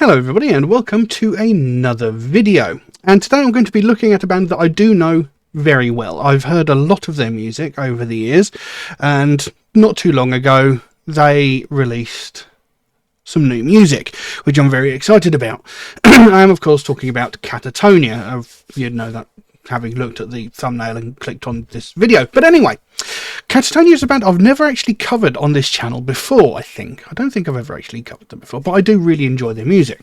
Hello everybody and welcome to another video, and today I'm going to be looking at a band that I do know very well. I've heard a lot of their music over the years, and not too long ago they released some new music, which I'm very excited about. I am of course talking about Katatonia. You'd know that having looked at the thumbnail and clicked on this video. But anyway, Katatonia is a band I've never actually covered on this channel before, I don't think I've ever actually covered them before, but I do really enjoy their music.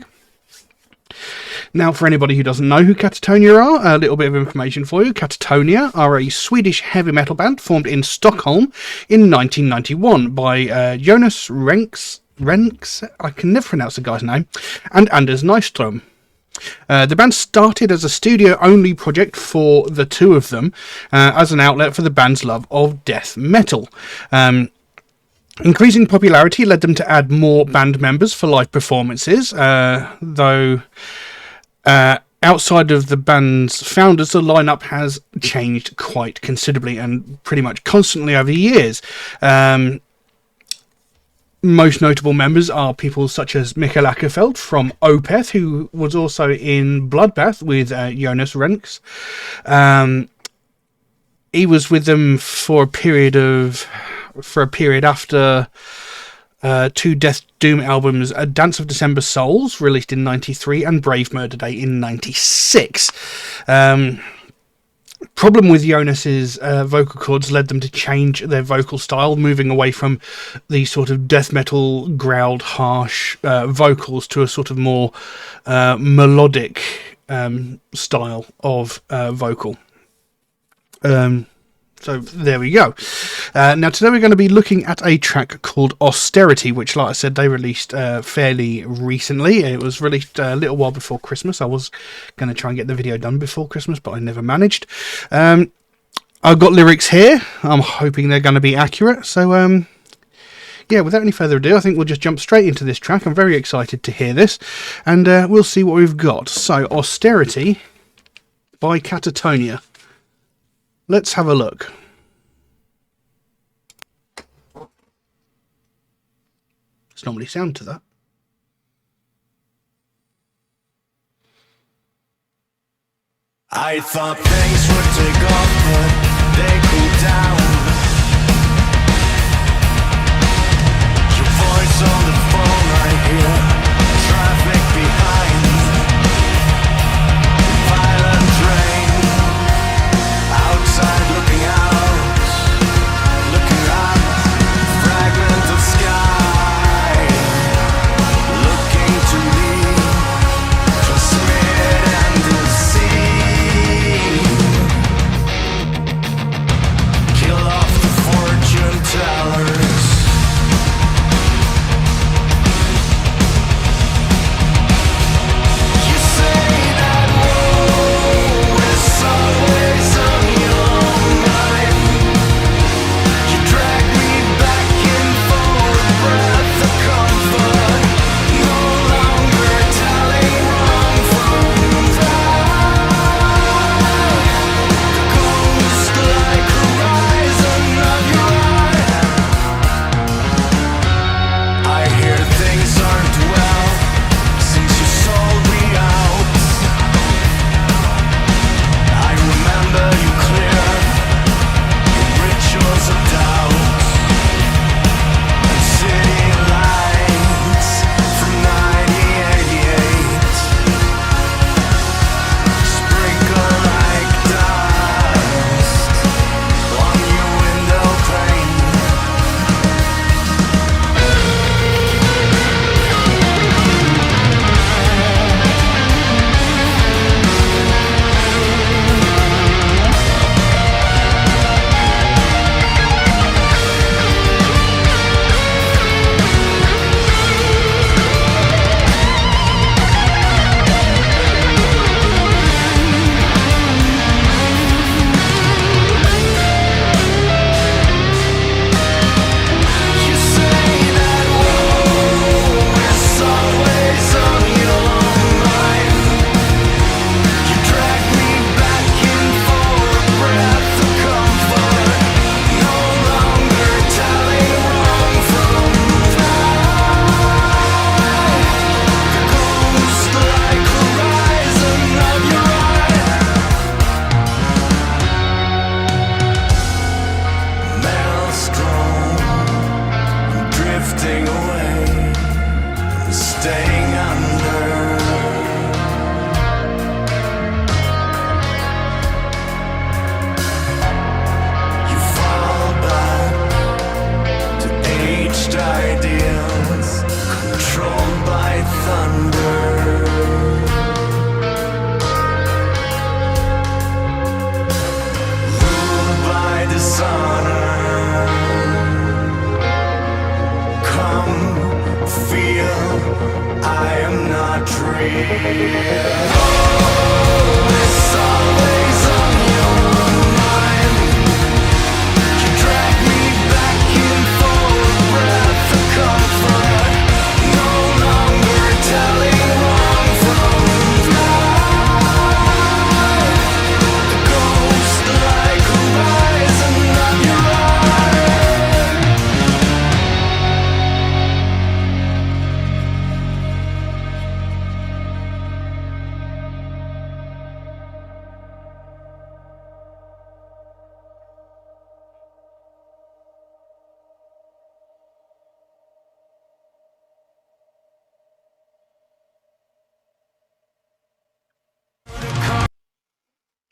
Now, for anybody who doesn't know who Katatonia are, a little bit of information for you. Katatonia are a Swedish heavy metal band formed in Stockholm in 1991 by Jonas Renks, I can never pronounce the guy's name, and Anders Nyström. The band started as a studio-only project for the two of them, as an outlet for the band's love of death metal. Increasing popularity led them to add more band members for live performances, though outside of the band's founders, the lineup has changed quite considerably and pretty much constantly over the years. Most notable members are people such as Mikael Åkerfeldt from Opeth, who was also in Bloodbath with Jonas Renks. He was with them for a period after two Death Doom albums, A Dance of December Souls, released in 93, and Brave Murder Day in 96. Problem with Jonas's vocal cords led them to change their vocal style, moving away from the sort of death metal growled harsh vocals to a sort of more melodic style of vocal. So there we go. Now today we're going to be looking at a track called Austerity, which, like I said, they released fairly recently. It was released a little while before Christmas. I was going to try and get the video done before Christmas, but I never managed. I've got lyrics here. I'm hoping they're going to be accurate. So yeah, without any further ado, I think we'll just jump straight into this track. I'm very excited to hear this, and we'll see what we've got. So Austerity by Katatonia. Let's have a look. There's not really sound to that. I thought things would take off, but they cooled down. Your voice on the phone, I hear traffic behind. Violent rain outside, looking out, looking up, fragment of sky, looking to me, transmit and deceive. Kill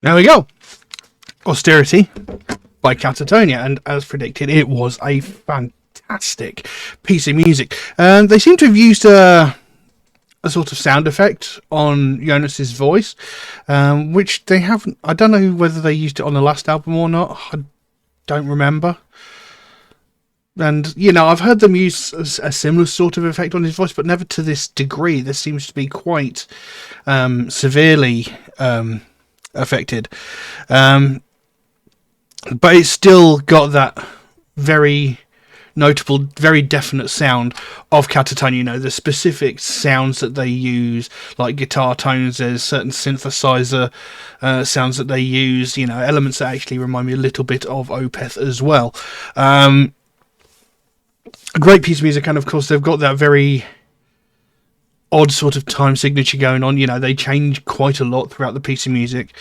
There we go. Austerity by Katatonia, and as predicted, it was a fantastic piece of music. They seem to have used a sort of sound effect on Jonas's voice, which they haven't. I don't know whether they used it on the last album or not. I don't remember. And, you know, I've heard them use a similar sort of effect on his voice, but never to this degree. This seems to be quite severely affected. But it's still got that very notable, very definite sound of Katatonia. You know, the specific sounds that they use, like guitar tones, there's certain synthesizer sounds that they use, you know, elements that actually remind me a little bit of Opeth as well. A great piece of music, and of course they've got that very odd sort of time signature going on. You know, they change quite a lot throughout the piece of music.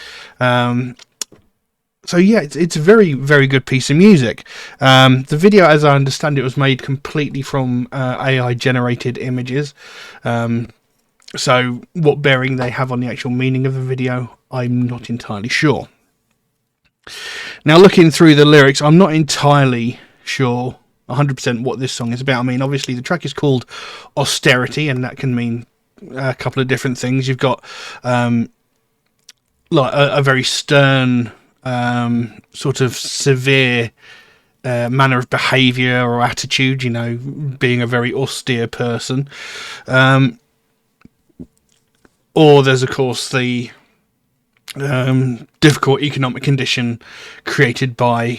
So yeah, it's a very, very good piece of music. The video, as I understand it, was made completely from AI generated images. So what bearing they have on the actual meaning of the video, I'm not entirely sure. Now, looking through the lyrics, I'm not entirely sure 100% what this song is about. I mean, obviously the track is called Austerity, and that can mean a couple of different things. You've got like a very stern, sort of severe manner of behaviour or attitude, you know, being a very austere person. Or there's, of course, the difficult economic condition created by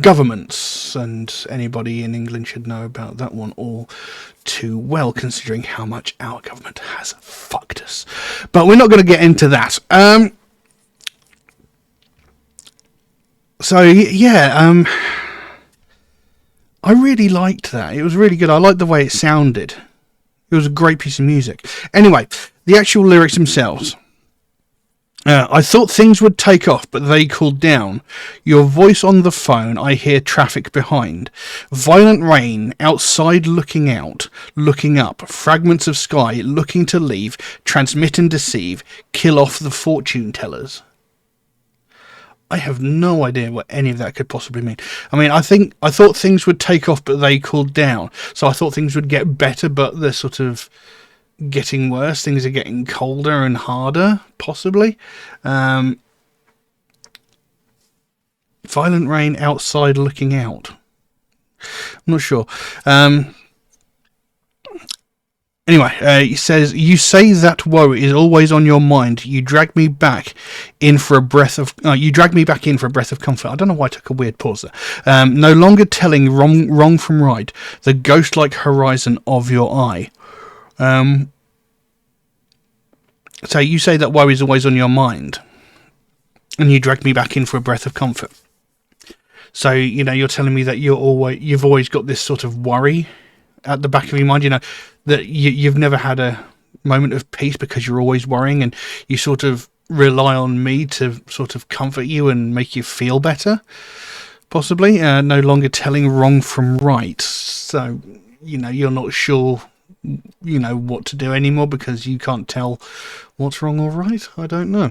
governments, and anybody in England should know about that one all too well, considering how much our government has fucked us. But we're not going to get into that. So yeah, I really liked that. It was really good. I liked the way it sounded. It was a great piece of music. Anyway, the actual lyrics themselves. I thought things would take off, but they cooled down. Your voice on the phone, I hear traffic behind. Violent rain, outside looking out, looking up. Fragments of sky, looking to leave. Transmit and deceive. Kill off the fortune tellers. I have no idea what any of that could possibly mean. I mean, I thought things would take off, but they cooled down. So I thought things would get better, but they're sort of getting worse. Things are getting colder and harder, possibly. Violent rain, outside looking out. I'm not sure. Anyway, he says, you say that woe is always on your mind. You drag me back in for a breath of comfort. I don't know why I took a weird pause there. No longer telling wrong from right. The ghost-like horizon of your eye. So you say that woe is always on your mind, and you drag me back in for a breath of comfort. So, you know, you're telling me that you've always got this sort of worry at the back of your mind, you know, that you've never had a moment of peace because you're always worrying, and you sort of rely on me to sort of comfort you and make you feel better, possibly. No longer telling wrong from right. So, you know, you're not sure, you know, what to do anymore because you can't tell what's wrong or right. I don't know.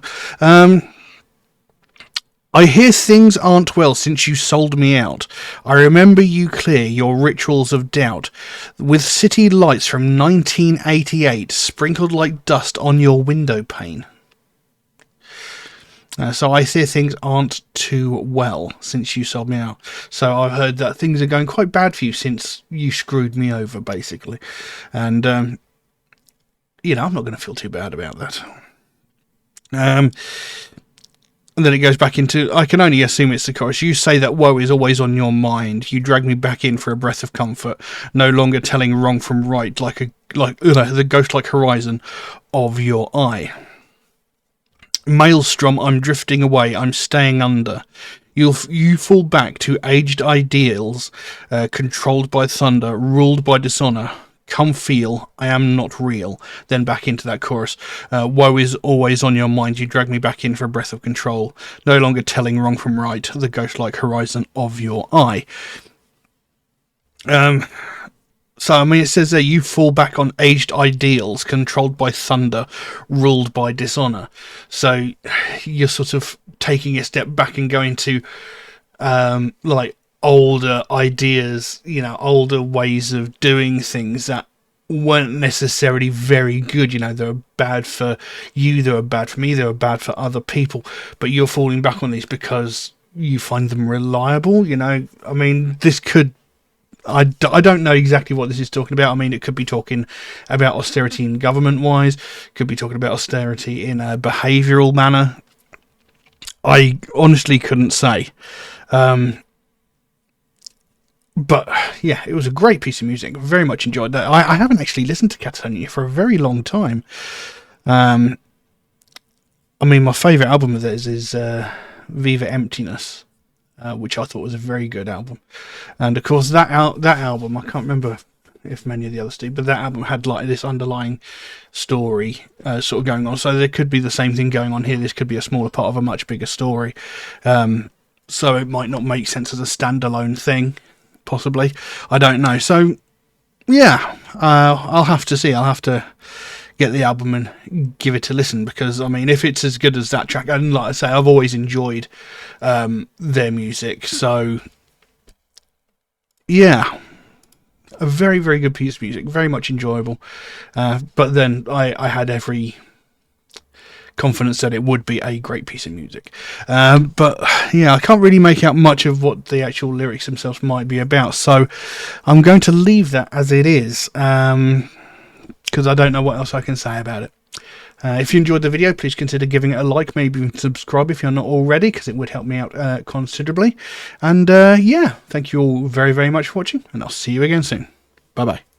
I hear things aren't well since you sold me out. I remember you clear, your rituals of doubt, with city lights from 1988 sprinkled like dust on your window pane. So I hear things aren't too well since you sold me out. So I've heard that things are going quite bad for you since you screwed me over, basically. And, you know, I'm not going to feel too bad about that. And then it goes back into, I can only assume it's the chorus. You say that woe is always on your mind. You drag me back in for a breath of comfort. No longer telling wrong from right, like the ghost-like horizon of your eye. Maelstrom, I'm drifting away. I'm staying under. You fall back to aged ideals, controlled by thunder, ruled by dishonor. Come feel, I am not real. Then back into that chorus. Woe is always on your mind. You drag me back in for a breath of control. No longer telling wrong from right. The ghost-like horizon of your eye. So, I mean, it says there, you fall back on aged ideals, controlled by thunder, ruled by dishonor. So, you're sort of taking a step back and going to, like, older ideas, you know, older ways of doing things that weren't necessarily very good. You know, they were bad for you, they were bad for me, they were bad for other people. But you're falling back on these because you find them reliable, you know. I mean, this could... I don't know exactly what this is talking about. I mean, it could be talking about austerity in government-wise. Could be talking about austerity in a behavioural manner. I honestly couldn't say. But, yeah, it was a great piece of music. Very much enjoyed that. I haven't actually listened to Katatonia for a very long time. I mean, my favourite album of theirs is Viva Emptiness. Which I thought was a very good album, and of course that album, I can't remember if many of the others did, but that album had like this underlying story sort of going on. So there could be the same thing going on here. This could be a smaller part of a much bigger story, so it might not make sense as a standalone thing, possibly. I don't know. So yeah, I'll have to see. I'll have to get the album and give it a listen, because I mean, if it's as good as that track, and like I say, I've always enjoyed their music, so yeah, a very, very good piece of music, very much enjoyable. But then I had every confidence that it would be a great piece of music. But yeah, I can't really make out much of what the actual lyrics themselves might be about, so I'm going to leave that as it is. Because I don't know what else I can say about it. If you enjoyed the video, please consider giving it a like, maybe even subscribe if you're not already, because it would help me out considerably. And yeah, thank you all very, very much for watching, and I'll see you again soon. Bye bye.